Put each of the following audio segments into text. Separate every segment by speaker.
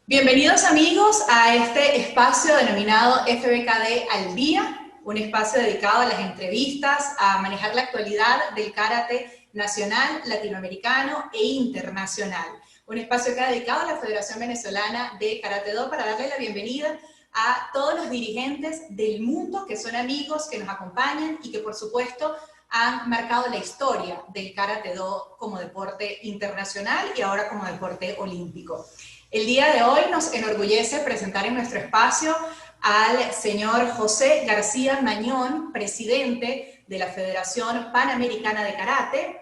Speaker 1: Bienvenidos amigos a este espacio denominado FBKD al Día, un espacio dedicado a las entrevistas, a manejar la actualidad del karate nacional, latinoamericano e internacional. Un espacio que ha dedicado a la Federación Venezolana de Karate Do para darle la bienvenida a todos los dirigentes del mundo que son amigos, que nos acompañan y que por supuesto han marcado la historia del Karate Do como deporte internacional y ahora como deporte olímpico. El día de hoy nos enorgullece presentar en nuestro espacio al señor José García Mañón, presidente de la Federación Panamericana de Karate,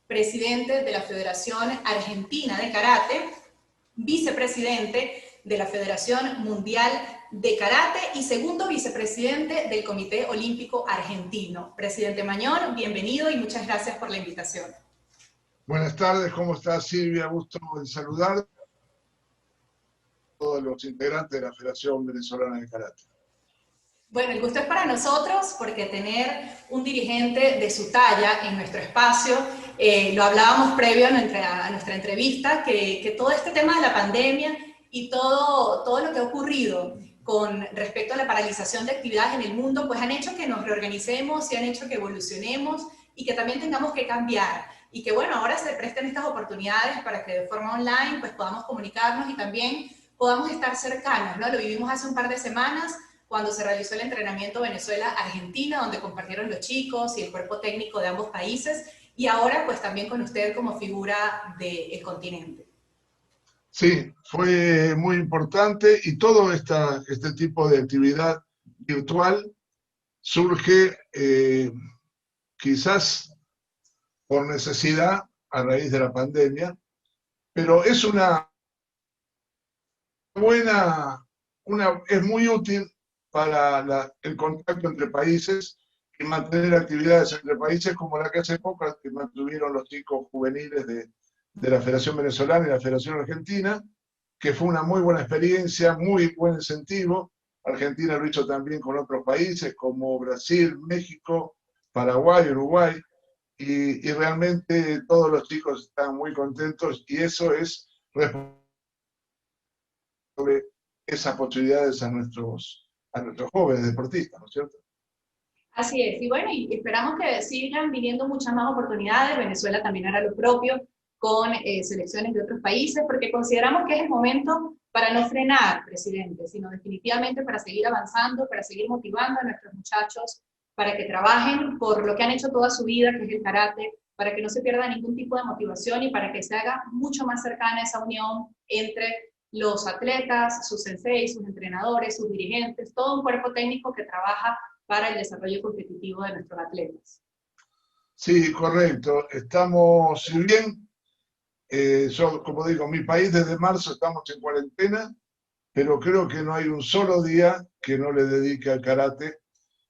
Speaker 1: presidente de la Federación Argentina de Karate, vicepresidente de la Federación Mundial de Karate y segundo vicepresidente del Comité Olímpico Argentino. Presidente Mañón, bienvenido y muchas gracias por la invitación.
Speaker 2: Buenas tardes, ¿cómo estás, Silvia? Gusto en saludar a todos los integrantes de la Federación Venezolana de Karate.
Speaker 1: Bueno, el gusto es para nosotros porque tener un dirigente de su talla en nuestro espacio, lo hablábamos previo a nuestra entrevista, que todo este tema de la pandemia y todo lo que ha ocurrido con respecto a la paralización de actividades en el mundo, pues han hecho que nos reorganicemos y han hecho que evolucionemos y que también tengamos que cambiar. Y que bueno, ahora se presten estas oportunidades para que de forma online pues podamos comunicarnos y también podamos estar cercanos, ¿no? Lo vivimos hace un par de semanas cuando se realizó el entrenamiento Venezuela-Argentina, donde compartieron los chicos y el cuerpo técnico de ambos países, y ahora pues también con usted como figura del continente.
Speaker 2: Sí, fue muy importante y todo este tipo de actividad virtual surge quizás por necesidad a raíz de la pandemia, pero es es muy útil para el contacto entre países y mantener actividades entre países como la que hace poco que mantuvieron los chicos juveniles de la Federación Venezolana y la Federación Argentina, que fue una muy buena experiencia, muy buen incentivo. Argentina lo hizo también con otros países como Brasil, México, Paraguay, Uruguay, y realmente todos los chicos están muy contentos y eso es responsable esas posibilidades a nuestros jóvenes deportistas, ¿no es cierto?
Speaker 1: Así es, y bueno, y esperamos que sigan viniendo muchas más oportunidades. Venezuela también hará lo propio con selecciones de otros países, porque consideramos que es el momento para no frenar, presidente, sino definitivamente para seguir avanzando, para seguir motivando a nuestros muchachos, para que trabajen por lo que han hecho toda su vida, que es el karate, para que no se pierda ningún tipo de motivación y para que se haga mucho más cercana esa unión entre los atletas, sus senseis, sus entrenadores, sus dirigentes, todo un cuerpo técnico que trabaja para el desarrollo competitivo de nuestros atletas.
Speaker 2: Sí, correcto. Estamos, si bien, yo, como digo, mi país desde marzo estamos en cuarentena, pero creo que no hay un solo día que no le dedique al karate,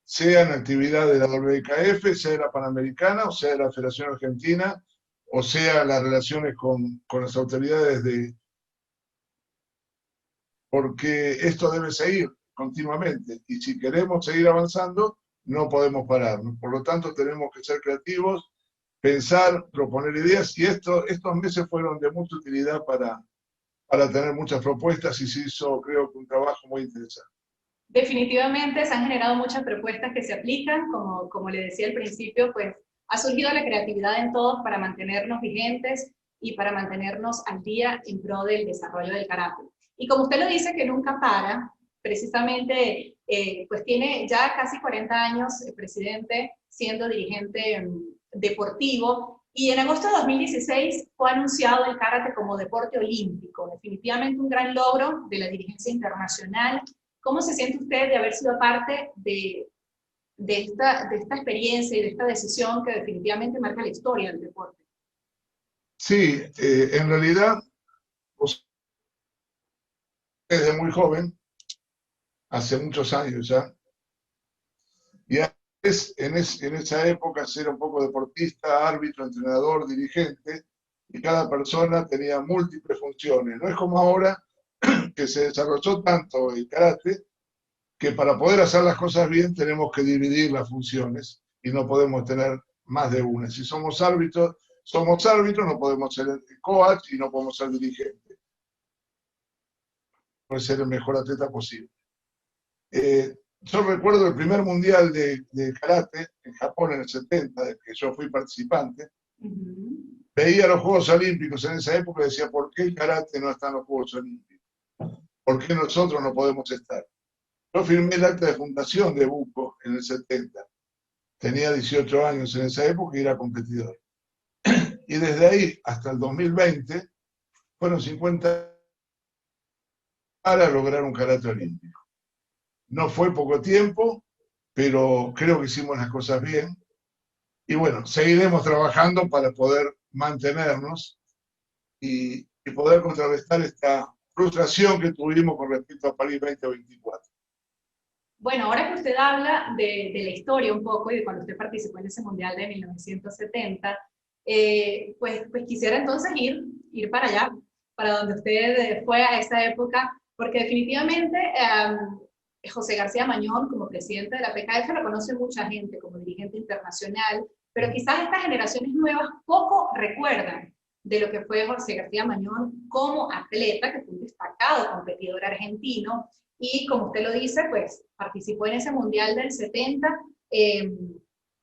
Speaker 2: sea en actividad de la WKF, sea de la Panamericana, o sea de la Federación Argentina, o sea las relaciones con las autoridades porque esto debe seguir continuamente y si queremos seguir avanzando, no podemos parar. Por lo tanto, tenemos que ser creativos, pensar, proponer ideas y estos meses fueron de mucha utilidad para tener muchas propuestas y se hizo, creo que, un trabajo muy interesante.
Speaker 1: Definitivamente se han generado muchas propuestas que se aplican, como le decía al principio, pues ha surgido la creatividad en todos para mantenernos vigentes y para mantenernos al día en pro del desarrollo del karate. Y como usted lo dice, que nunca para, precisamente, pues tiene ya casi 40 años, presidente, siendo dirigente deportivo, y en agosto de 2016 fue anunciado el karate como deporte olímpico, definitivamente un gran logro de la dirigencia internacional. ¿Cómo se siente usted de haber sido parte de esta experiencia y de esta decisión que definitivamente marca la historia del deporte?
Speaker 2: Sí, en realidad, desde muy joven, hace muchos años ya, y en esa época ser un poco deportista, árbitro, entrenador, dirigente, y cada persona tenía múltiples funciones. No es como ahora que se desarrolló tanto el karate que para poder hacer las cosas bien tenemos que dividir las funciones y no podemos tener más de una. Si somos árbitros, no podemos ser coach y no podemos ser dirigente. ser el mejor atleta posible. Yo recuerdo el primer mundial de karate en Japón en el 70, del que yo fui participante. Veía los Juegos Olímpicos en esa época y decía, ¿por qué el karate no está en los Juegos Olímpicos? ¿Por qué nosotros no podemos estar? Yo firmé el acta de fundación de Buco en el 70. Tenía 18 años en esa época y era competidor. Y desde ahí hasta el 2020 fueron 50 para lograr un karate olímpico. No fue poco tiempo, pero creo que hicimos las cosas bien. Y bueno, seguiremos trabajando para poder mantenernos y poder contrarrestar esta frustración que tuvimos con respecto a París 2024.
Speaker 1: Bueno, ahora que usted habla de la historia un poco y de cuando usted participó en ese Mundial de 1970, pues quisiera entonces ir para allá, para donde usted fue a esa época, porque definitivamente José García Mañón, como presidente de la PKF, lo conoce mucha gente como dirigente internacional, pero quizás estas generaciones nuevas poco recuerdan de lo que fue José García Mañón como atleta, que fue un destacado competidor argentino, y como usted lo dice, pues participó en ese Mundial del 70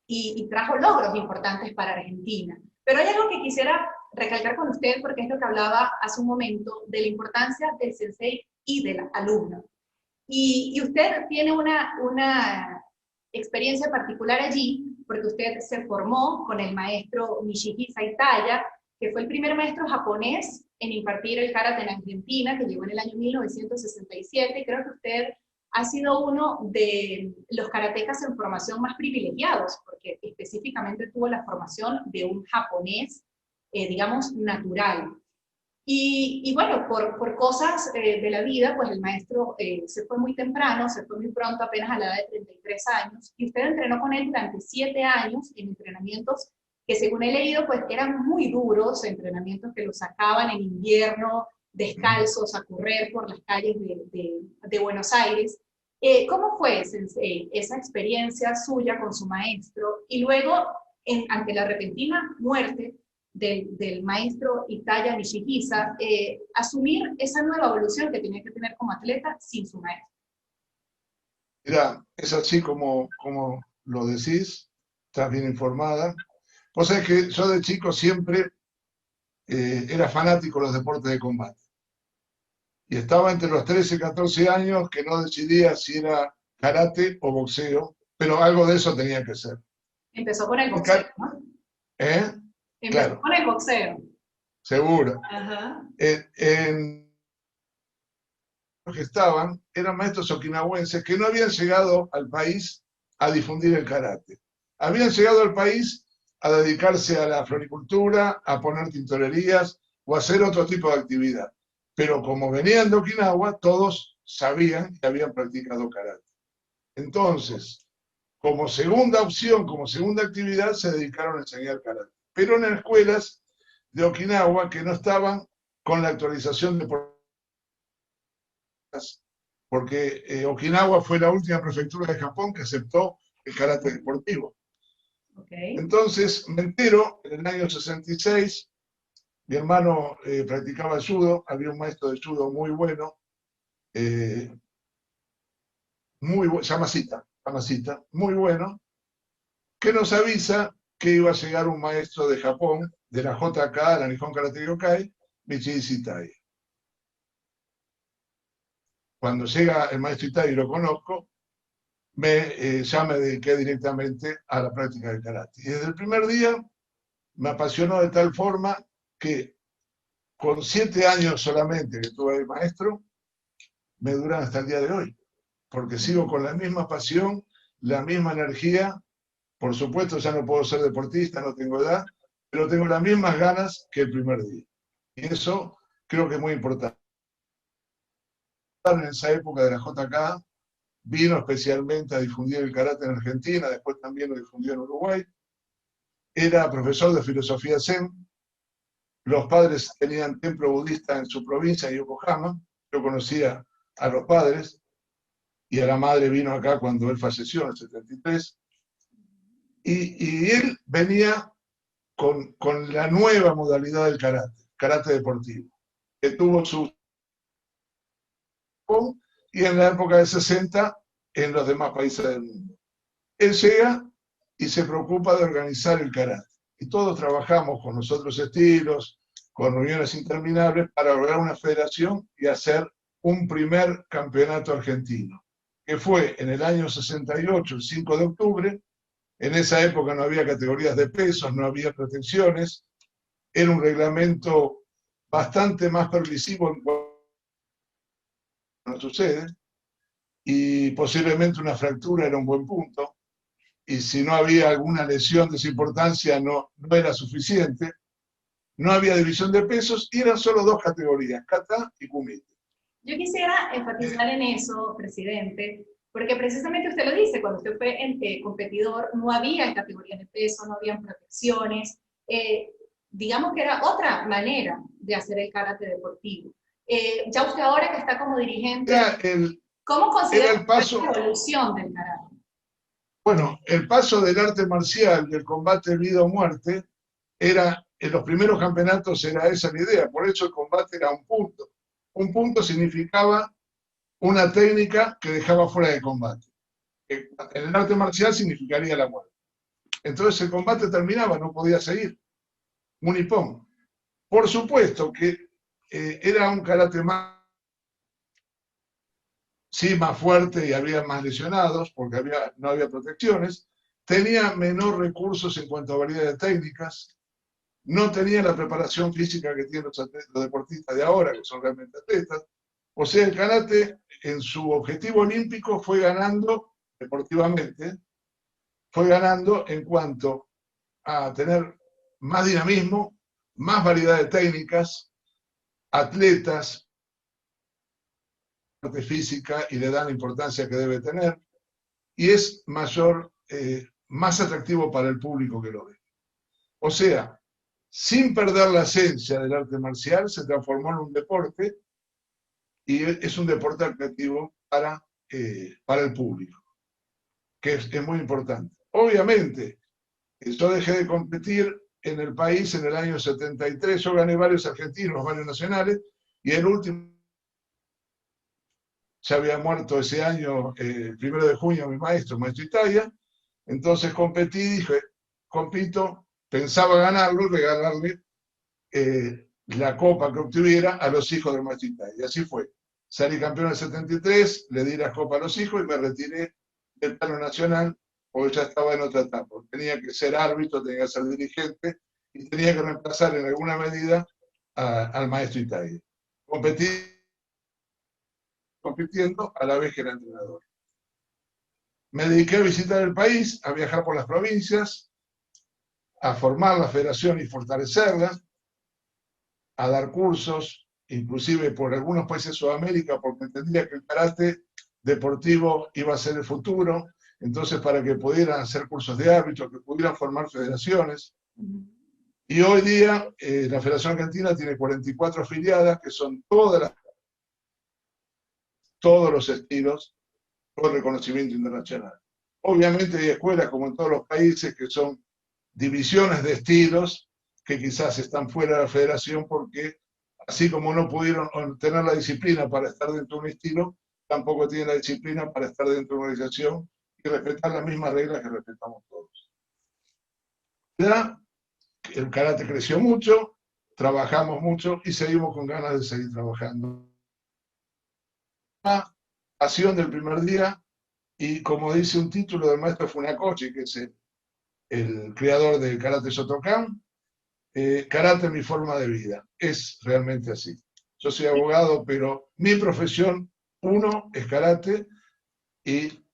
Speaker 1: y trajo logros importantes para Argentina. Pero hay algo que quisiera recalcar con usted, porque es lo que hablaba hace un momento, de la importancia del sensei y del alumno. Y usted tiene una experiencia particular allí, porque usted se formó con el maestro Nishihisa Itaya, que fue el primer maestro japonés en impartir el karate en Argentina, que llegó en el año 1967, y creo que usted ha sido uno de los karatecas en formación más privilegiados, porque específicamente tuvo la formación de un japonés, digamos, natural. Y bueno, por cosas de la vida, pues el maestro se fue muy temprano, se fue muy pronto, apenas a la edad de 33 años, y usted entrenó con él durante 7 años en entrenamientos que, según he leído, pues eran muy duros, entrenamientos que los sacaban en invierno, descalzos, a correr por las calles de Buenos Aires. ¿Cómo fue esa experiencia suya con su maestro? Y luego, ante la repentina muerte del maestro Itaya Nishihisa, asumir esa nueva evolución que tenía que tener como atleta sin su maestro.
Speaker 2: Mira, es así como lo decís, estás bien informada. Vos sabés que yo de chico siempre era fanático de los deportes de combate. Y estaba entre los 13 y 14 años que no decidía si era karate o boxeo, pero algo de eso tenía que ser.
Speaker 1: Empezó con el boxeo, ¿no? Empezó
Speaker 2: Claro.
Speaker 1: con el boxeo.
Speaker 2: Seguro.
Speaker 1: Ajá.
Speaker 2: Los que estaban eran maestros okinawenses que no habían llegado al país a difundir el karate. Habían llegado al país a dedicarse a la floricultura, a poner tintorerías o a hacer otro tipo de actividad. Pero como venían de Okinawa, todos sabían que habían practicado karate. Entonces, como segunda opción, como segunda actividad, se dedicaron a enseñar karate. Pero en escuelas de Okinawa que no estaban con la actualización de porque Okinawa fue la última prefectura de Japón que aceptó el karate deportivo.
Speaker 1: Okay.
Speaker 2: Entonces me entero, en el año 66, mi hermano practicaba judo, había un maestro de judo muy bueno, Yamashita, muy bueno, que nos avisa que iba a llegar un maestro de Japón, de la JK, la Nihon Karate Ryokai, Michihi Itai. Cuando llega el maestro Itai y lo conozco, ya me dediqué directamente a la práctica del karate. Y desde el primer día me apasionó de tal forma que con 7 años solamente que tuve de maestro, me duran hasta el día de hoy, porque sigo con la misma pasión, la misma energía. Por supuesto, ya no puedo ser deportista, no tengo edad, pero tengo las mismas ganas que el primer día. Y eso creo que es muy importante. En esa época de la JK, vino especialmente a difundir el karate en Argentina, después también lo difundió en Uruguay. Era profesor de filosofía zen. Los padres tenían templo budista en su provincia, en Yokohama. Yo conocía a los padres y a la madre vino acá cuando él falleció en el 73. Y él venía con la nueva modalidad del karate deportivo, que tuvo su Japón y en la época de 60 en los demás países del mundo. Él llega y se preocupa de organizar el karate. Y todos trabajamos con los otros estilos, con reuniones interminables para lograr una federación y hacer un primer campeonato argentino, que fue en el año 68, el 5 de octubre. En esa época no había categorías de pesos, no había protecciones, era un reglamento bastante más permisivo en cuanto no sucede, y posiblemente una fractura era un buen punto, y si no había alguna lesión de esa importancia no era suficiente. No había división de pesos y eran solo dos categorías, kata y kumite.
Speaker 1: Yo quisiera enfatizar en eso, presidente, porque precisamente usted lo dice, cuando usted fue competidor no había categorías de peso, no habían protecciones, digamos que era otra manera de hacer el karate deportivo. Ya usted ahora que está como dirigente, ¿cómo considera la evolución del karate?
Speaker 2: Bueno, el paso del arte marcial, del combate vida o muerte, era, en los primeros campeonatos era esa la idea, por eso el combate era un punto. Un punto significaba una técnica que dejaba fuera de combate. En el arte marcial significaría la muerte. Entonces el combate terminaba, no podía seguir. Un nippon. Por supuesto que era un karate más, sí, más fuerte y había más lesionados porque no había protecciones, tenía menor recursos en cuanto a variedad de técnicas, no tenía la preparación física que tienen los deportistas de ahora, que son realmente atletas. O sea, el karate en su objetivo olímpico fue ganando deportivamente, fue ganando en cuanto a tener más dinamismo, más variedad de técnicas, atletas, parte física y le dan la importancia que debe tener, y es mayor, más atractivo para el público que lo ve. O sea, sin perder la esencia del arte marcial, se transformó en un deporte y es un deporte atractivo para el público, que es muy importante. Obviamente, yo dejé de competir en el país en el año 73, yo gané varios argentinos, varios nacionales, y el último ya había muerto ese año, el 1 de junio, mi maestro Italia, entonces competí, dije, compito, pensaba ganarlo y regalarle la copa que obtuviera a los hijos del maestro Italia. Y así fue. Salí campeón en el 73, le di la copa a los hijos y me retiré del plano nacional porque ya estaba en otra etapa. Tenía que ser árbitro, tenía que ser dirigente y tenía que reemplazar en alguna medida al maestro Italia. Compitiendo a la vez que era entrenador. Me dediqué a visitar el país, a viajar por las provincias, a formar la federación y fortalecerla, a dar cursos, inclusive por algunos países de Sudamérica, porque entendía que el karate deportivo iba a ser el futuro, entonces para que pudieran hacer cursos de árbitros, que pudieran formar federaciones. Y hoy día la Federación Argentina tiene 44 afiliadas, que son todos los estilos con reconocimiento internacional. Obviamente hay escuelas, como en todos los países, que son divisiones de estilos que quizás están fuera de la federación porque, así como no pudieron tener la disciplina para estar dentro de un estilo, tampoco tienen la disciplina para estar dentro de una organización y respetar las mismas reglas que respetamos todos. Ya el karate creció mucho, trabajamos mucho y seguimos con ganas de seguir trabajando. La pasión del primer día, y como dice un título del maestro Funakoshi, que es el creador del karate Shotokan, karate es mi forma de vida. Es realmente así. Yo soy abogado, pero mi profesión, 1, es karate y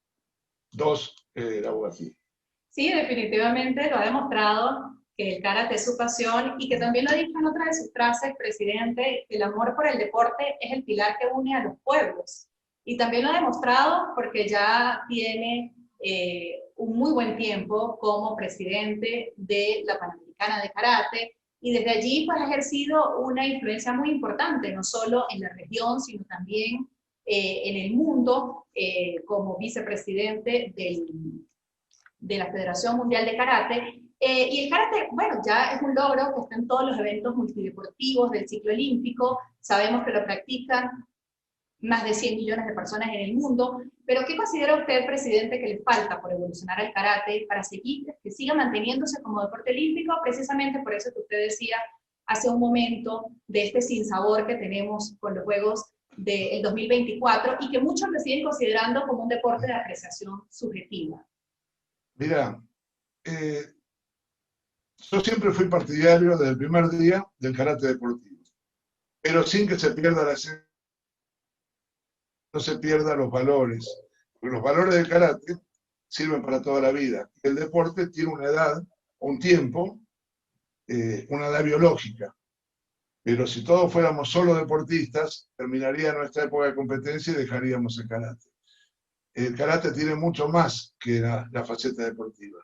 Speaker 2: 2, la abogacía.
Speaker 1: Sí, definitivamente lo ha demostrado que el karate es su pasión y que también lo ha dicho en otra de sus frases, presidente, que el amor por el deporte es el pilar que une a los pueblos. Y también lo ha demostrado porque ya tiene un muy buen tiempo como presidente de la Panamericana de Karate y desde allí pues, ha ejercido una influencia muy importante, no solo en la región, sino también en el mundo como vicepresidente de la Federación Mundial de Karate. Y el karate, bueno, ya es un logro que está en todos los eventos multideportivos del ciclo olímpico, sabemos que lo practican más de 100 millones de personas en el mundo, pero ¿qué considera usted, presidente, que le falta por evolucionar al karate para que siga manteniéndose como deporte olímpico? Precisamente por eso que usted decía hace un momento de este sinsabor que tenemos con los Juegos del 2024 y que muchos lo siguen considerando como un deporte de apreciación subjetiva.
Speaker 2: Mira, yo siempre fui partidario desde el primer día del karate deportivo, pero sin que se pierda la esencia, no se pierdan los valores, porque los valores del karate sirven para toda la vida. El deporte tiene una edad, un tiempo, una edad biológica, pero si todos fuéramos solo deportistas, terminaría nuestra época de competencia y dejaríamos el karate. El karate tiene mucho más que la faceta deportiva.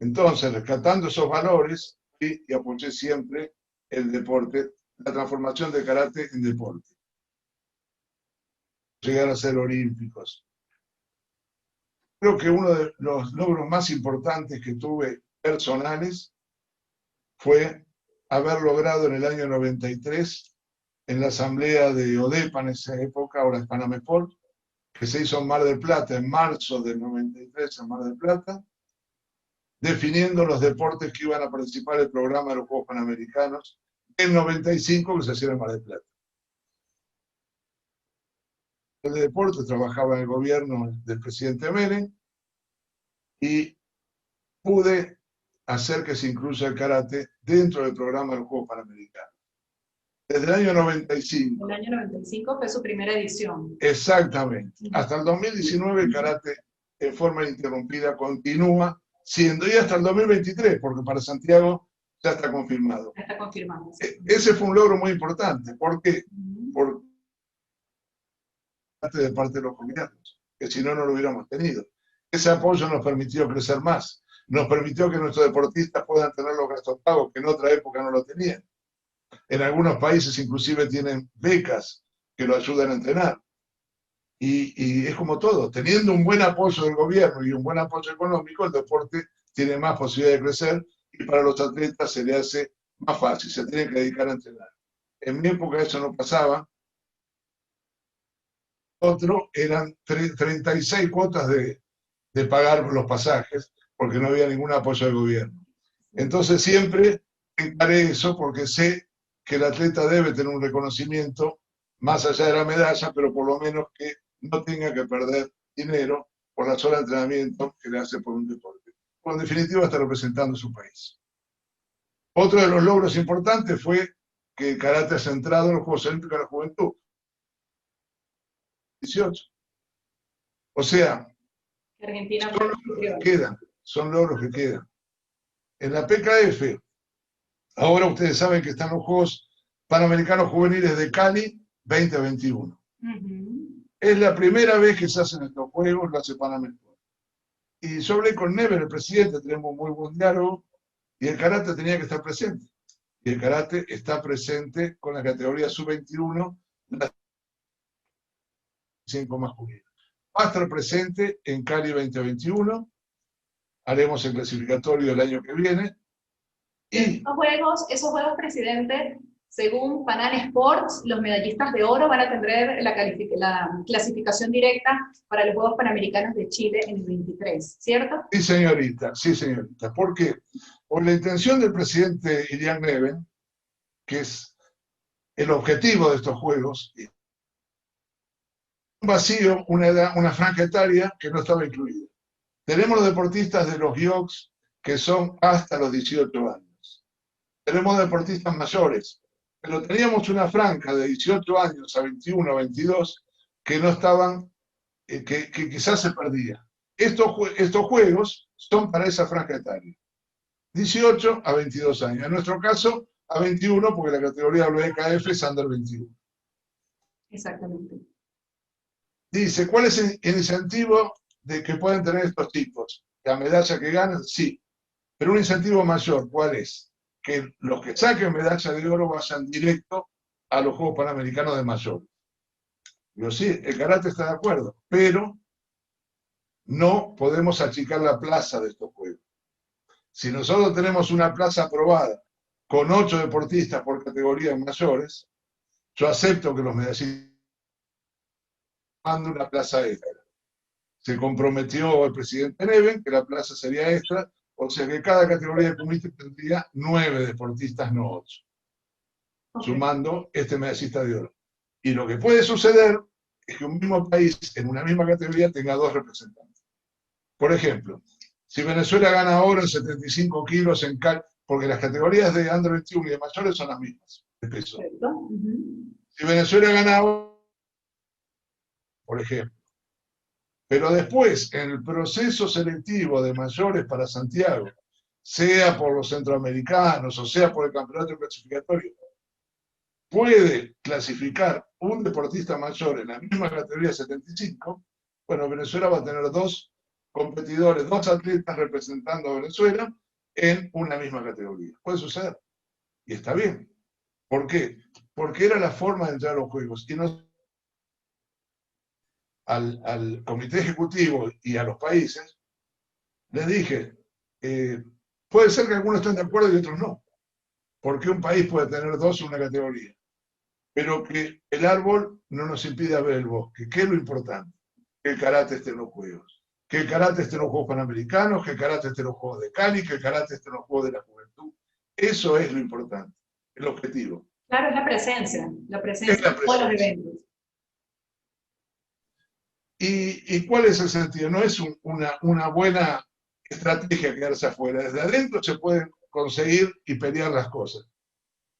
Speaker 2: Entonces, rescatando esos valores, y apoyé siempre el deporte, la transformación del karate en deporte. Llegar a ser olímpicos. Creo que uno de los logros más importantes que tuve personales fue haber logrado en el año 93, en la asamblea de ODEPA en esa época, ahora es Panamesport, que se hizo en Mar del Plata, en marzo del 93 en Mar del Plata, definiendo los deportes que iban a participar en el programa de los Juegos Panamericanos en 95 que se hacía en Mar del Plata. El de deporte trabajaba en el gobierno del presidente Menem y pude hacer que se incluya el karate dentro del programa de los Juegos Panamericanos. Desde el año 95.
Speaker 1: El año 95 fue su primera edición.
Speaker 2: Exactamente. Hasta el 2019 el karate en forma ininterrumpida continúa siendo, y hasta el 2023, porque para Santiago ya está confirmado.
Speaker 1: Ya está confirmado. Sí.
Speaker 2: Ese fue un logro muy importante. ¿Por qué? Por de parte de los gobiernos, que si no, no lo hubiéramos tenido. Ese apoyo nos permitió crecer más, nos permitió que nuestros deportistas puedan tener los gastos pagos que en otra época no lo tenían. En algunos países inclusive tienen becas que lo ayudan a entrenar. Y es como todo, teniendo un buen apoyo del gobierno y un buen apoyo económico, el deporte tiene más posibilidad de crecer y para los atletas se le hace más fácil, se tienen que dedicar a entrenar. En mi época eso no pasaba. Otro eran 36 cuotas de pagar los pasajes porque no había ningún apoyo del gobierno. Entonces siempre encaré eso porque sé que el atleta debe tener un reconocimiento más allá de la medalla, pero por lo menos que no tenga que perder dinero por la sola entrenamiento que le hace por un deporte. En definitiva está representando su país. Otro de los logros importantes fue que el karate ha centrado en los Juegos Olímpicos de la Juventud. 18. O sea,
Speaker 1: Argentina
Speaker 2: son logros que quedan. En la PKF, ahora ustedes saben que están los Juegos Panamericanos Juveniles de Cali 2021. Es la primera vez que se hacen estos Juegos, lo hace Panamesport. Y yo hablé con Never, el presidente, tenemos muy buen diálogo, y el karate tenía que estar presente. Y el karate está presente con la categoría sub-21, la 5 masculina. Va a estar presente en Cali 2021, haremos el clasificatorio el año que viene. Y
Speaker 1: esos juegos, presidente, según Panam Sports, los medallistas de oro van a tener la clasificación directa para los Juegos Panamericanos de Chile en el 23, ¿cierto?
Speaker 2: Sí, señorita, sí, señorita. ¿Por qué? Por la intención del presidente Irian Neven, que es el objetivo de estos Juegos, un vacío, una franja etaria que no estaba incluida. Tenemos los deportistas de los GIOCs que son hasta los 18 años. Tenemos deportistas mayores, pero teníamos una franja de 18 años a 21, 22 que no estaban, que quizás se perdía. Estos juegos son para esa franja etaria. 18 a 22 años. En nuestro caso, a 21, porque la categoría WKF es under 21.
Speaker 1: Exactamente.
Speaker 2: Dice, ¿cuál es el incentivo de que pueden tener estos tipos? ¿La medalla que ganan? Sí. Pero un incentivo mayor, ¿cuál es? Que los que saquen medalla de oro vayan directo a los Juegos Panamericanos de mayores. Yo sí, el karate está de acuerdo, pero no podemos achicar la plaza de estos Juegos. Si nosotros tenemos una plaza aprobada con 8 deportistas por categorías mayores, yo acepto que los medallistas manda una plaza extra. Se comprometió el presidente Neven que la plaza sería extra, o sea que cada categoría de comité tendría 9 deportistas, no 8, sumando este medallista de oro. Y lo que puede suceder es que un mismo país en una misma categoría tenga 2 representantes. Por ejemplo, si Venezuela gana oro en 75 kilos en porque las categorías de under 21 y de mayores son las mismas de peso. Si Venezuela gana oro, por ejemplo, pero después, en el proceso selectivo de mayores para Santiago, sea por los centroamericanos o sea por el campeonato clasificatorio, puede clasificar un deportista mayor en la misma categoría 75, bueno, Venezuela va a tener 2 competidores, 2 atletas representando a Venezuela en una misma categoría. Puede suceder. Y está bien. ¿Por qué? Porque era la forma de entrar a los Juegos. Y no, al comité ejecutivo y a los países, les dije, puede ser que algunos estén de acuerdo y otros no. Porque un país puede tener 2 en una categoría. Pero que el árbol no nos impida ver el bosque. ¿Qué es lo importante? Que el karate esté en los Juegos. Que el karate esté en los Juegos Panamericanos, que el karate esté en los Juegos de Cali, que el karate esté en los Juegos de la Juventud. Eso es lo importante, el objetivo.
Speaker 1: Claro, es la presencia en todos los eventos.
Speaker 2: ¿Y cuál es el sentido? No es una buena estrategia quedarse afuera. Desde adentro se pueden conseguir y pelear las cosas.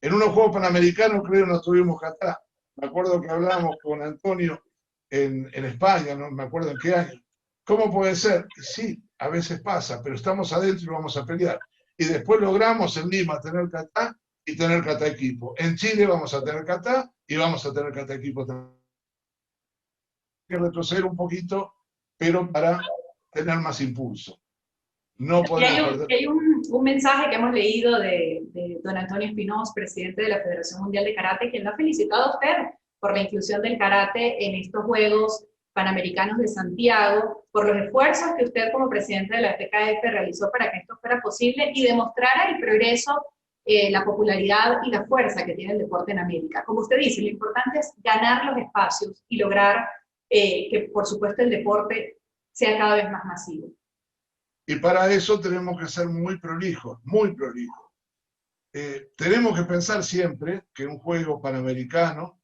Speaker 2: En unos Juegos Panamericanos, creo, no estuvimos acá. Me acuerdo que hablábamos con Antonio en España, no me acuerdo en qué año. ¿Cómo puede ser? Sí, a veces pasa, pero estamos adentro y vamos a pelear. Y después logramos en Lima tener kata y tener kata equipo. En Chile vamos a tener kata y vamos a tener kata equipo también. Hay que retroceder un poquito, pero para tener más impulso. No podemos perder.
Speaker 1: Hay un mensaje que hemos leído de don Antonio Espinoz, presidente de la Federación Mundial de Karate, quien lo ha felicitado a usted por la inclusión del karate en estos Juegos Panamericanos de Santiago, por los esfuerzos que usted como presidente de la FKF realizó para que esto fuera posible y demostrara el progreso, la popularidad y la fuerza que tiene el deporte en América. Como usted dice, lo importante es ganar los espacios y lograr que, por supuesto, el deporte sea cada vez más masivo.
Speaker 2: Y para eso tenemos que ser muy prolijos, muy prolijos. Tenemos que pensar siempre que un juego panamericano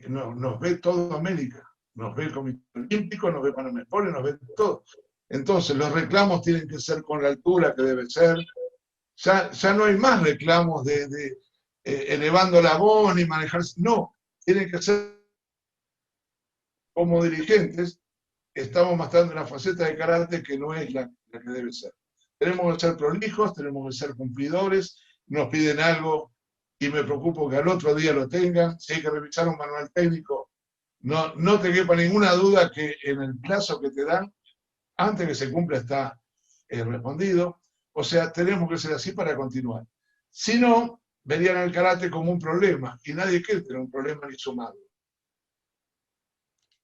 Speaker 2: nos ve toda América, nos ve el Comité Olímpico, nos ve Panamesport, nos ve todo. Entonces los reclamos tienen que ser con la altura que debe ser. Ya no hay más reclamos de elevando la voz ni manejarse. No, tienen que ser como dirigentes. Estamos mostrando una faceta de karate que no es la que debe ser. Tenemos que ser prolijos, tenemos que ser cumplidores, nos piden algo y me preocupo que al otro día lo tengan. Si hay que revisar un manual técnico, no te quepa ninguna duda que en el plazo que te dan, antes que se cumpla está respondido. O sea, tenemos que ser así para continuar. Si no, verían el karate como un problema y nadie quiere tener un problema ni sumarlo.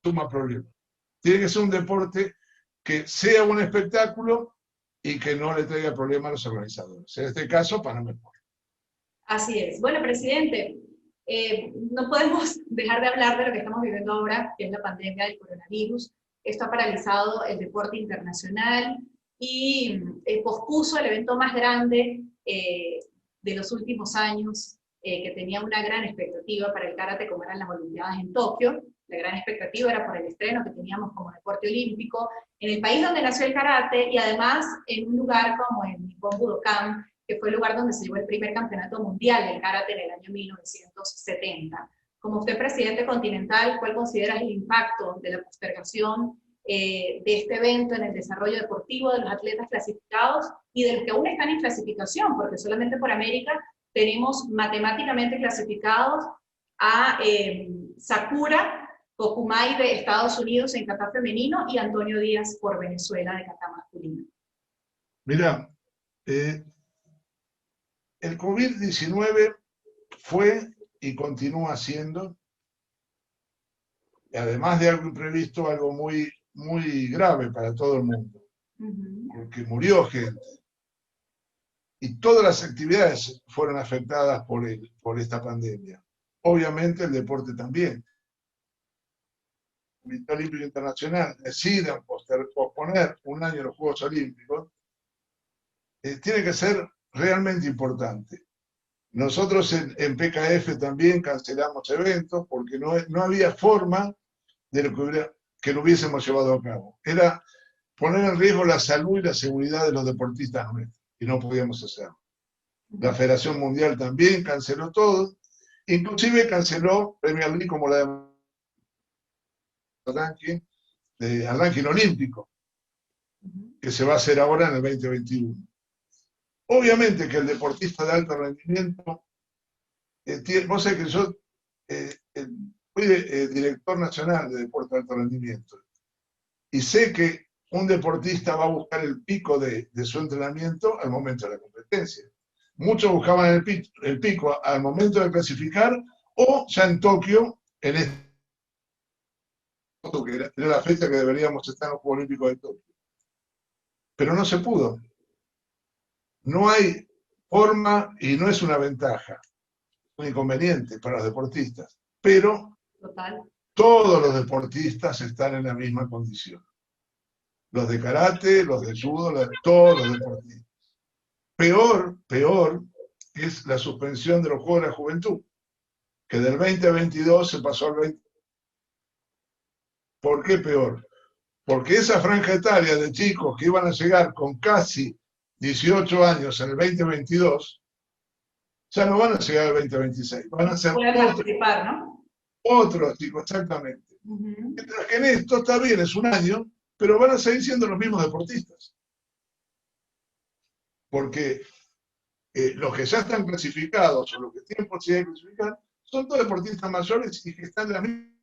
Speaker 2: Suma problemas. Tiene que ser un deporte que sea un espectáculo y que no le traiga problemas a los organizadores. En este caso, Panamesport.
Speaker 1: Así es. Bueno, presidente, no podemos dejar de hablar de lo que estamos viviendo ahora, que es la pandemia del coronavirus. Esto ha paralizado el deporte internacional y pospuso el evento más grande de los últimos años, que tenía una gran expectativa para el karate, como eran las Olimpiadas en Tokio. La gran expectativa era por el estreno que teníamos como deporte olímpico en el país donde nació el karate y además en un lugar como el Nippon Budokan, que fue el lugar donde se llevó el primer campeonato mundial del karate en el año 1970. Como usted presidente continental, ¿cuál considera el impacto de la postergación de este evento en el desarrollo deportivo de los atletas clasificados y de los que aún están en clasificación? Porque solamente por América tenemos matemáticamente clasificados a Sakura Kokumai de Estados Unidos en kata femenino y Antonio Díaz por Venezuela de kata masculino.
Speaker 2: Mira, el COVID-19 fue y continúa siendo, además de algo imprevisto, algo muy, muy grave para todo el mundo, porque murió gente. Y todas las actividades fueron afectadas por esta pandemia. Obviamente el deporte también. Comité Olímpico Internacional decidan posponer un año los Juegos Olímpicos, tiene que ser realmente importante. Nosotros en PKF también cancelamos eventos porque no había forma de que lo hubiésemos llevado a cabo. Era poner en riesgo la salud y la seguridad de los deportistas nuestros, y no podíamos hacerlo. La Federación Mundial también canceló todo, inclusive canceló Premier League como la al ranking olímpico, que se va a hacer ahora en el 2021. Obviamente que el deportista de alto rendimiento, vos sabés que yo fui director nacional de deporte de alto rendimiento, y sé que un deportista va a buscar el pico de su entrenamiento al momento de la competencia. Muchos buscaban el pico al momento de clasificar o ya en Tokio, en que era la fecha que deberíamos estar en los Juegos Olímpicos de Tokio. Pero no se pudo. No hay forma y no es una ventaja, es un inconveniente para los deportistas. Pero todos los deportistas están en la misma condición. Los de karate, los de judo, todos los deportistas. Peor es la suspensión de los Juegos de la Juventud, que del 2022 se pasó al 20. ¿Por qué peor? Porque esa franja etaria de chicos que iban a llegar con casi 18 años en el 2022, ya no van a llegar al 2026, van a ser
Speaker 1: participar, ¿no?
Speaker 2: Otros chicos, exactamente. Mientras que en esto está bien, es un año, pero van a seguir siendo los mismos deportistas. Porque los que ya están clasificados o los que tienen posibilidad de clasificar son todos deportistas mayores y que están en la misma.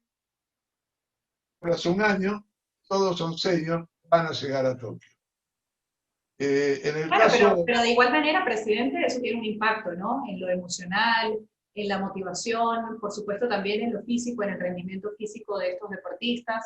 Speaker 2: Hace un año, todos son seniors, van a llegar a Tokio.
Speaker 1: Pero de igual manera, presidente, eso tiene un impacto, ¿no? En lo emocional, en la motivación, por supuesto también en lo físico, en el rendimiento físico de estos deportistas.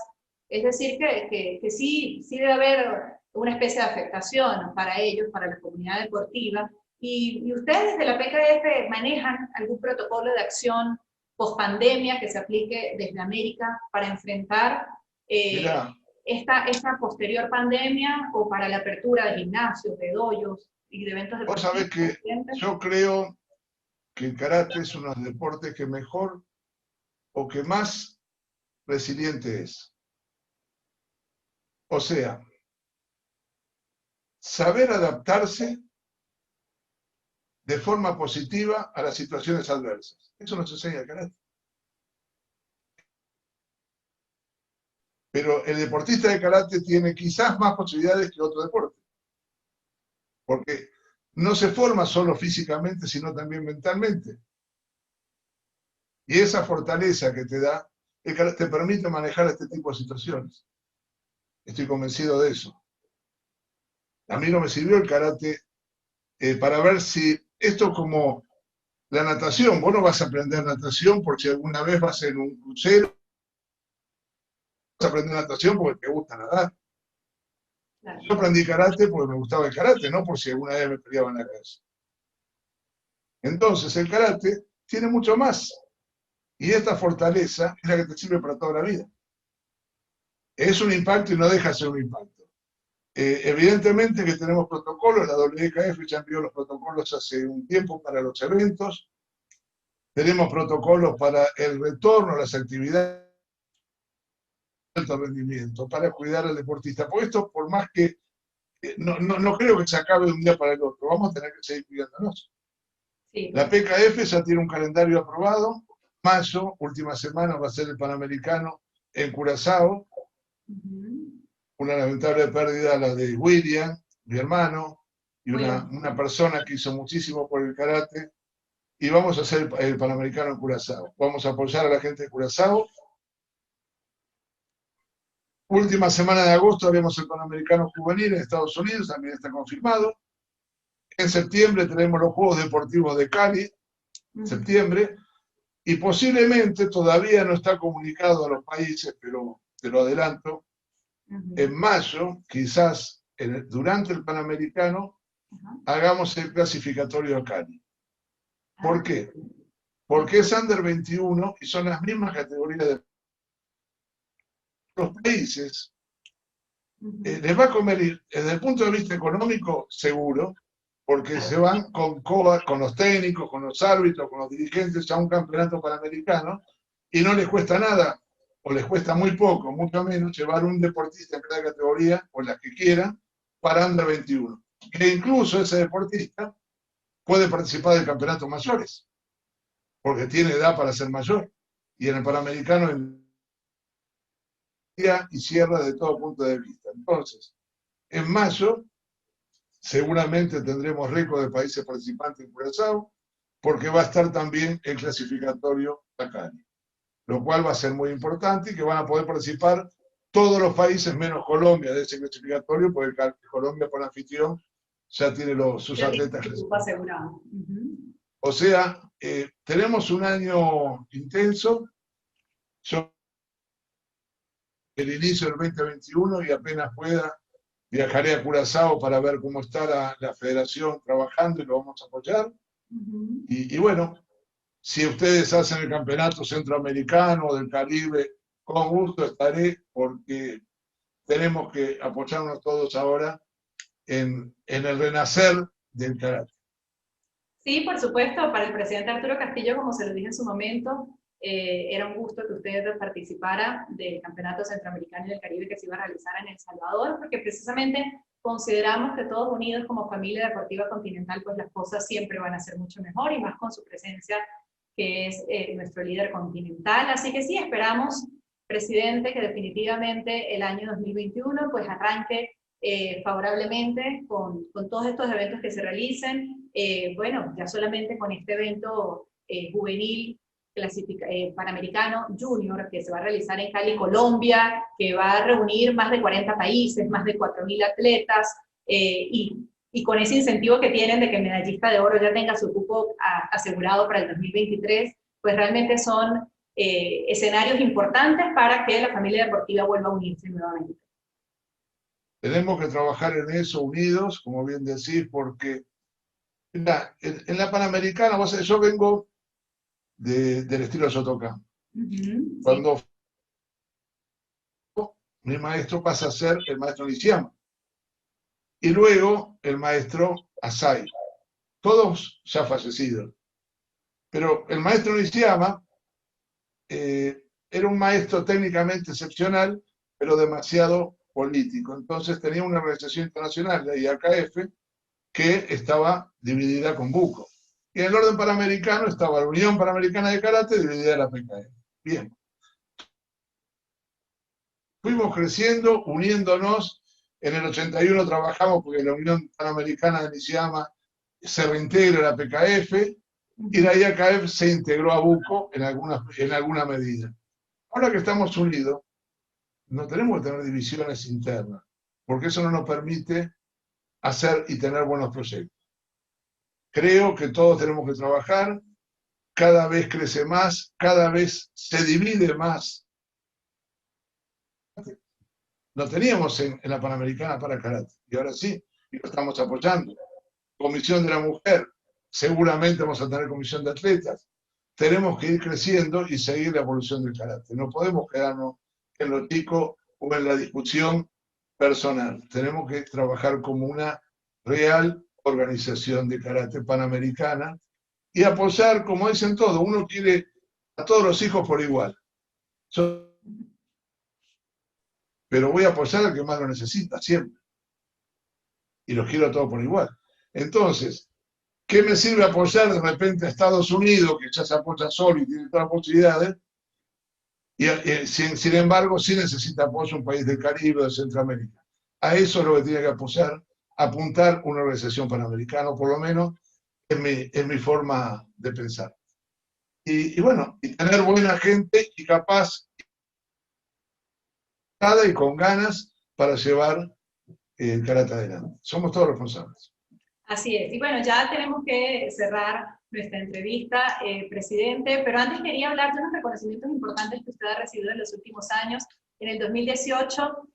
Speaker 1: Es decir, que sí debe haber una especie de afectación para ellos, para la comunidad deportiva. ¿Y ustedes desde la PKF manejan algún protocolo de acción post-pandemia que se aplique desde América para enfrentar esta posterior pandemia o para la apertura de gimnasios, de dojos y de eventos deportivos?
Speaker 2: Vos sabés que yo creo que el karate es uno de los deportes que mejor o que más resiliente es. O sea, saber adaptarse de forma positiva a las situaciones adversas. Eso nos enseña el karate. Pero el deportista de karate tiene quizás más posibilidades que otro deporte. Porque no se forma solo físicamente, sino también mentalmente. Y esa fortaleza que te da, el karate te permite manejar este tipo de situaciones. Estoy convencido de eso. A mí no me sirvió el karate para ver si esto como la natación, vos no vas a aprender natación por si alguna vez vas en un crucero, vas a aprender natación porque te gusta nadar. Claro. Yo aprendí karate porque me gustaba el karate, no por si alguna vez me peleaba en la calle. Entonces el karate tiene mucho más. Y esta fortaleza es la que te sirve para toda la vida. Es un impacto y no deja de ser un impacto. Evidentemente que tenemos protocolos, la WKF ya envió los protocolos hace un tiempo para los eventos, tenemos protocolos para el retorno a las actividades de alto rendimiento, para cuidar al deportista, porque esto por más que no creo que se acabe de un día para el otro, vamos a tener que seguir cuidándonos. Sí. La PKF ya tiene un calendario aprobado, mayo, última semana va a ser el Panamericano en Curazao. Una lamentable pérdida, la de William, mi hermano, y una persona que hizo muchísimo por el karate, y vamos a hacer el Panamericano en Curazao. Vamos a apoyar a la gente de Curazao. Última semana de agosto haremos el Panamericano Juvenil en Estados Unidos, también está confirmado. En septiembre tenemos los Juegos Deportivos de Cali, septiembre, y posiblemente, todavía no está comunicado a los países, pero te lo adelanto, en mayo, quizás durante el Panamericano, hagamos el clasificatorio a Cali. ¿Por qué? Porque es under 21 y son las mismas categorías de... Los países les va a convenir, desde el punto de vista económico, seguro, porque se van con los técnicos, con los árbitros, con los dirigentes a un campeonato panamericano y no les cuesta nada, o les cuesta muy poco, mucho menos, llevar un deportista en cada categoría, o las que quieran, para Under 21. Que incluso ese deportista puede participar de campeonatos mayores, porque tiene edad para ser mayor. Y en el Panamericano y cierra de todo punto de vista. Entonces, en mayo seguramente tendremos récord de países participantes en Curazao, porque va a estar también el clasificatorio Takani, lo cual va a ser muy importante y que van a poder participar todos los países menos Colombia de ese clasificatorio, porque Colombia por anfitrión ya tiene sus atletas
Speaker 1: asegurados.
Speaker 2: O sea, tenemos un año intenso. Yo el inicio del 2021 y apenas pueda viajaré a Curazao para ver cómo está la federación trabajando y lo vamos a apoyar. Y bueno, si ustedes hacen el campeonato centroamericano o del Caribe, con gusto estaré, porque tenemos que apoyarnos todos ahora en el renacer del karate.
Speaker 1: Sí, por supuesto, para el presidente Arturo Castillo, como se lo dije en su momento, era un gusto que usted participara del Campeonato Centroamericano y del Caribe que se iba a realizar en El Salvador, porque precisamente consideramos que todos unidos como familia deportiva continental, pues las cosas siempre van a ser mucho mejor, y más con su presencia, que es nuestro líder continental. Así que sí, esperamos, presidente, que definitivamente el año 2021 pues arranque favorablemente con todos estos eventos que se realicen. Bueno, ya solamente con este evento juvenil panamericano junior que se va a realizar en Cali, Colombia, que va a reunir más de 40 países, más de 4.000 atletas, y con ese incentivo que tienen de que el medallista de oro ya tenga su cupo asegurado para el 2023, pues realmente son escenarios importantes para que la familia deportiva vuelva a unirse nuevamente.
Speaker 2: Tenemos que trabajar en eso unidos, como bien decís, porque en la Panamericana, yo vengo del estilo Shotokan. Cuando sí. Mi maestro pasa a ser el maestro Nishiyama y luego el maestro Asai, todos ya fallecidos. Pero el maestro Nishiyama era un maestro técnicamente excepcional, pero demasiado político. Entonces tenía una organización internacional, la IAKF, que estaba dividida con Buko. Y en el orden panamericano estaba la Unión Panamericana de Karate dividida en la PKM. Bien. Fuimos creciendo, uniéndonos. En el 81 trabajamos porque la Unión Panamericana de Nishiyama se reintegra a la PKF y la IAKF se integró a Buko en alguna medida. Ahora que estamos unidos, no tenemos que tener divisiones internas, porque eso no nos permite hacer y tener buenos proyectos. Creo que todos tenemos que trabajar, cada vez crece más, cada vez se divide más. Lo teníamos en la Panamericana para Karate, y ahora sí, y lo estamos apoyando. Comisión de la Mujer, seguramente vamos a tener comisión de atletas. Tenemos que ir creciendo y seguir la evolución del Karate. No podemos quedarnos en lo chico o en la discusión personal. Tenemos que trabajar como una real organización de karate panamericana y apoyar, como dicen todos, uno quiere a todos los hijos por igual. Pero voy a apoyar al que más lo necesita, siempre. Y los quiero a todos por igual. Entonces, ¿qué me sirve apoyar de repente a Estados Unidos, que ya se apoya solo y tiene todas las posibilidades? Y sin embargo, sí necesita apoyo un país del Caribe o de Centroamérica. A eso es lo que tiene que apuntar una organización panamericana, por lo menos es mi forma de pensar. Y bueno, y tener buena gente y capaz y con ganas para llevar el karate adelante. Somos todos responsables.
Speaker 1: Así es. Y bueno, ya tenemos que cerrar nuestra entrevista, presidente, pero antes quería hablar de unos reconocimientos importantes que usted ha recibido en los últimos años. En el 2018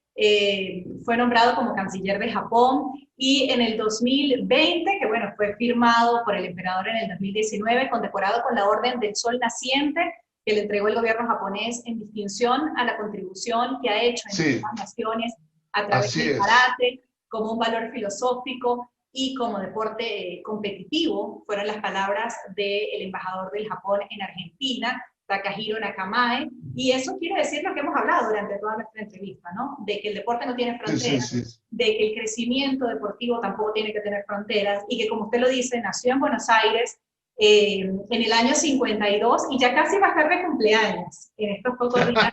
Speaker 1: fue nombrado como canciller de Japón, y en el 2020, que bueno, fue firmado por el emperador en el 2019, condecorado con la Orden del Sol Naciente, que le entregó el gobierno japonés en distinción a la contribución que ha hecho en
Speaker 2: Sí,
Speaker 1: otras naciones a través
Speaker 2: así
Speaker 1: del
Speaker 2: es.
Speaker 1: karate, como un valor filosófico y como deporte competitivo, fueron las palabras del embajador del Japón en Argentina, Takahiro Nakamae, y eso quiere decir lo que hemos hablado durante toda nuestra entrevista, ¿no? De que el deporte no tiene
Speaker 2: Sí, sí,
Speaker 1: fronteras,
Speaker 2: sí.
Speaker 1: de que el crecimiento deportivo tampoco tiene que tener fronteras, y que como usted lo dice, nació en Buenos Aires en el año 52, y ya casi va a estar de cumpleaños, en estos pocos días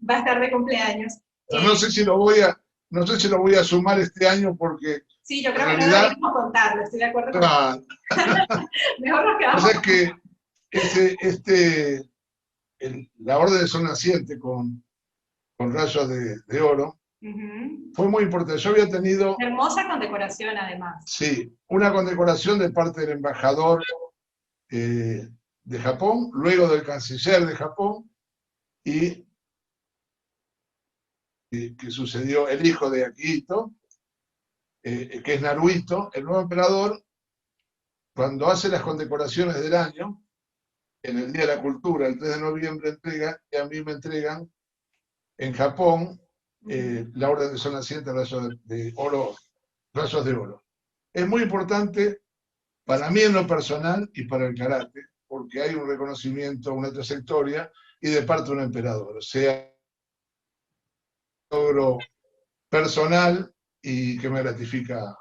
Speaker 1: va a estar de cumpleaños.
Speaker 2: Pero no sé si lo voy a, no sé si lo voy a sumar este año porque
Speaker 1: Sí, yo
Speaker 2: en
Speaker 1: creo que no
Speaker 2: realidad,
Speaker 1: deberíamos contarlo, estoy de acuerdo con
Speaker 2: ah,
Speaker 1: mejor nos
Speaker 2: o
Speaker 1: quedamos
Speaker 2: sea que la orden de sol naciente con rayos de oro
Speaker 1: uh-huh.
Speaker 2: fue muy importante. Yo había tenido,
Speaker 1: Hermosa condecoración además.
Speaker 2: sí, una condecoración de parte del embajador de Japón, luego del canciller de Japón, y que sucedió el hijo de Akihito, que es Naruhito, el nuevo emperador, cuando hace las condecoraciones del año, en el Día de la Cultura, el 3 de noviembre, entrega, y a mí me entregan en Japón la Orden de Sol Naciente, rayos de oro. Es muy importante para mí en lo personal y para el karate, porque hay un reconocimiento, una trayectoria, y de parte de un emperador, o sea, un logro personal y que me gratifica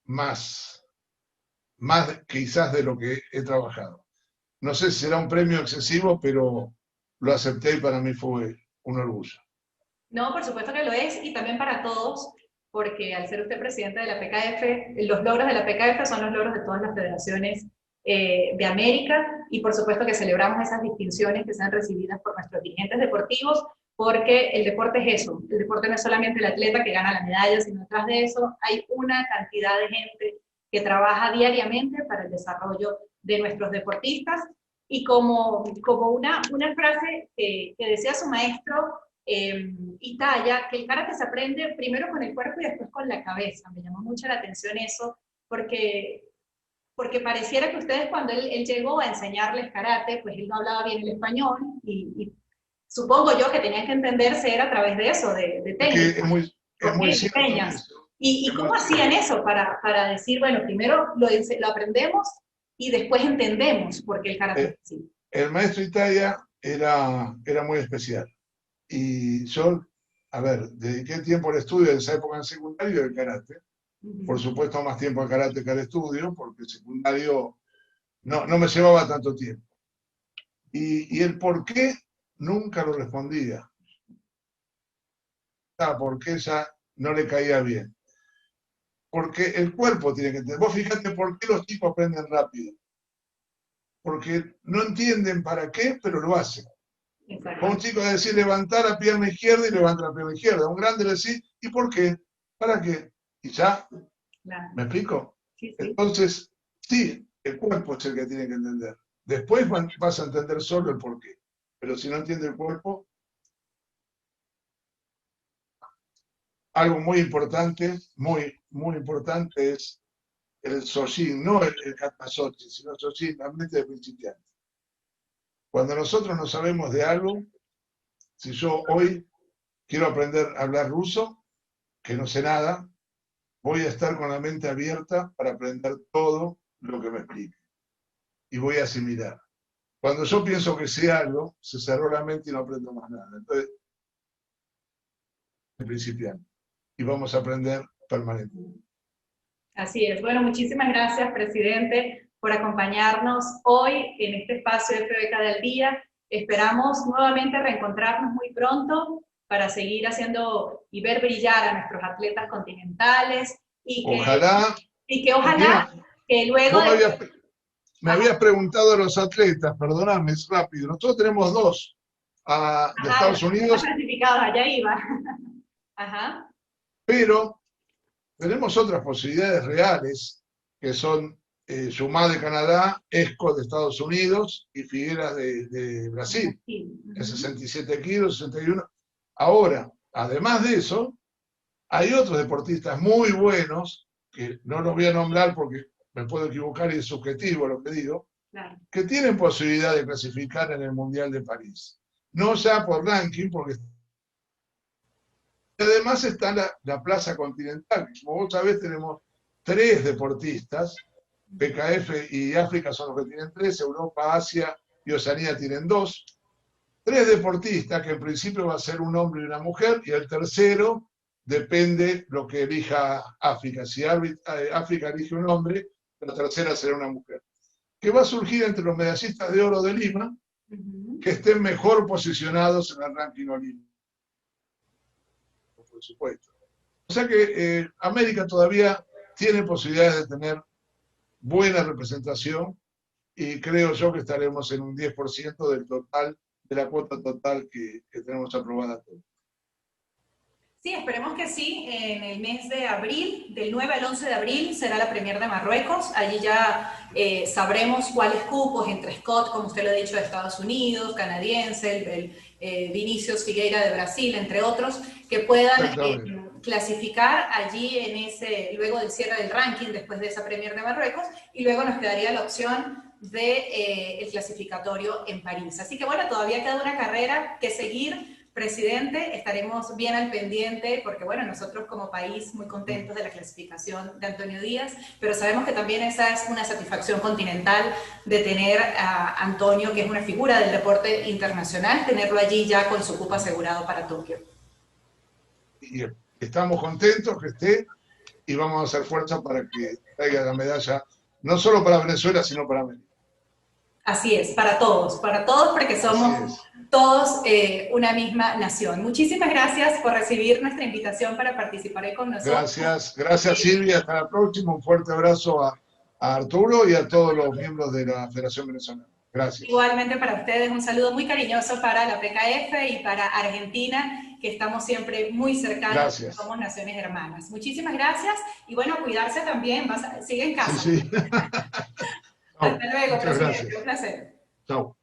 Speaker 2: más, más quizás de lo que he trabajado. No sé si será un premio excesivo, pero lo acepté y para mí fue un orgullo.
Speaker 1: No, por supuesto que lo es, y también para todos, porque al ser usted presidente de la PKF, los logros de la PKF son los logros de todas las federaciones de América, y por supuesto que celebramos esas distinciones que sean recibidas por nuestros dirigentes deportivos, porque el deporte es eso, el deporte no es solamente el atleta que gana la medalla, sino detrás de eso hay una cantidad de gente que trabaja diariamente para el desarrollo de nuestros deportistas, y como una frase que decía su maestro, Italia, que el karate se aprende primero con el cuerpo y después con la cabeza. Me llamó mucho la atención eso, porque pareciera que ustedes cuando él llegó a enseñarles karate, pues él no hablaba bien el español, y supongo yo que tenían que entenderse era a través de eso, de
Speaker 2: Es que
Speaker 1: técnicas,
Speaker 2: es
Speaker 1: ok,
Speaker 2: muy
Speaker 1: de
Speaker 2: cierto
Speaker 1: peñas.
Speaker 2: eso.
Speaker 1: ¿Y
Speaker 2: Es muy
Speaker 1: cómo hacían
Speaker 2: cierto.
Speaker 1: eso para decir, bueno, primero lo aprendemos y después entendemos por qué el karate es así?
Speaker 2: El maestro Italia era muy especial. Y yo, a ver, dediqué tiempo al estudio en esa época en secundario del karate. Por supuesto, más tiempo al karate que al estudio, porque el secundario no me llevaba tanto tiempo. Y el por qué nunca lo respondía. Porque ella no le caía bien. Porque el cuerpo tiene que entender. Vos fíjate por qué los chicos aprenden rápido. Porque no entienden para qué, pero lo hacen. A un chico le decís levantar la pierna izquierda y levanta la pierna izquierda. A un grande le decís, ¿y por qué? ¿Para qué? Y ya,
Speaker 1: Claro.
Speaker 2: ¿me explico?
Speaker 1: Sí, sí.
Speaker 2: Entonces, sí, el cuerpo es el que tiene que entender. Después vas a entender solo el por qué. Pero si no entiende el cuerpo, algo muy importante, muy importante es el Sojin, no el Hatasochi, sino el Sojin, la mente de principiante. Cuando nosotros no sabemos de algo, si yo hoy quiero aprender a hablar ruso, que no sé nada, voy a estar con la mente abierta para aprender todo lo que me explique. Y voy a asimilar. Cuando yo pienso que sé algo, se cerró la mente y no aprendo más nada. Entonces, principiante. Y vamos a aprender permanentemente.
Speaker 1: Así es. Bueno, muchísimas gracias, presidente, por acompañarnos hoy en este espacio de FBK del Día. Esperamos nuevamente reencontrarnos muy pronto para seguir haciendo y ver brillar a nuestros atletas continentales,
Speaker 2: Ojalá,
Speaker 1: y que ojalá
Speaker 2: mira,
Speaker 1: que luego
Speaker 2: vos
Speaker 1: de...
Speaker 2: me
Speaker 1: Ajá,
Speaker 2: habías preguntado a los atletas, perdóname, es rápido. Nosotros tenemos dos de Estados
Speaker 1: están
Speaker 2: Unidos,
Speaker 1: clasificados, allá iba. Ajá.
Speaker 2: pero tenemos otras posibilidades reales, que son Yumá de Canadá, Esco de Estados Unidos y Figueras de Brasil,
Speaker 1: Sí.
Speaker 2: en 67 kilos, 61. Ahora, además de eso, hay otros deportistas muy buenos, que no los voy a nombrar porque me puedo equivocar y es subjetivo lo que digo,
Speaker 1: Claro.
Speaker 2: que tienen posibilidad de clasificar en el Mundial de París. No ya por ranking, porque además está la plaza continental. Como vos sabés, tenemos 3 deportistas, PKF y África son los que tienen 3, Europa, Asia y Oceanía tienen 2. 3 deportistas, que en principio va a ser un hombre y una mujer, y el tercero depende lo que elija África. Si África elige un hombre, la tercera será una mujer. Que va a surgir entre los medallistas de oro de Lima, que estén mejor posicionados en el ranking olímpico, por supuesto. O sea que América todavía tiene posibilidades de tener buena representación, y creo yo que estaremos en un 10% del total, de la cuota total que tenemos aprobada todos.
Speaker 1: Sí, esperemos que sí. En el mes de abril, del 9 al 11 de abril, será la Premier de Marruecos. Allí ya sabremos cuáles cupos entre Scott, como usted lo ha dicho, de Estados Unidos, canadiense, Vinicius Figueira de Brasil, entre otros, que puedan clasificar allí en ese, luego del cierre del ranking, después de esa Premier de Marruecos, y luego nos quedaría la opción de el clasificatorio en París. Así que bueno, todavía queda una carrera que seguir. Presidente, estaremos bien al pendiente porque, bueno, nosotros como país muy contentos de la clasificación de Antonio Díaz, pero sabemos que también esa es una satisfacción continental de tener a Antonio, que es una figura del deporte internacional, tenerlo allí ya con su cupo asegurado para Tokio.
Speaker 2: Y estamos contentos que esté, y vamos a hacer fuerza para que traiga la medalla, no solo para Venezuela, sino para América.
Speaker 1: Así es, para todos, porque somos todos una misma nación. Muchísimas gracias por recibir nuestra invitación para participar ahí con nosotros.
Speaker 2: Gracias Silvia, hasta la próxima. Un fuerte abrazo a Arturo y a todos los miembros de la Federación Venezolana. Gracias.
Speaker 1: Igualmente para ustedes, un saludo muy cariñoso para la PKF y para Argentina, que estamos siempre muy cercanos, somos naciones hermanas. Muchísimas gracias y bueno, cuidarse también, sigue en casa.
Speaker 2: Sí.
Speaker 1: Hasta luego, presidente, un placer.
Speaker 2: Chao.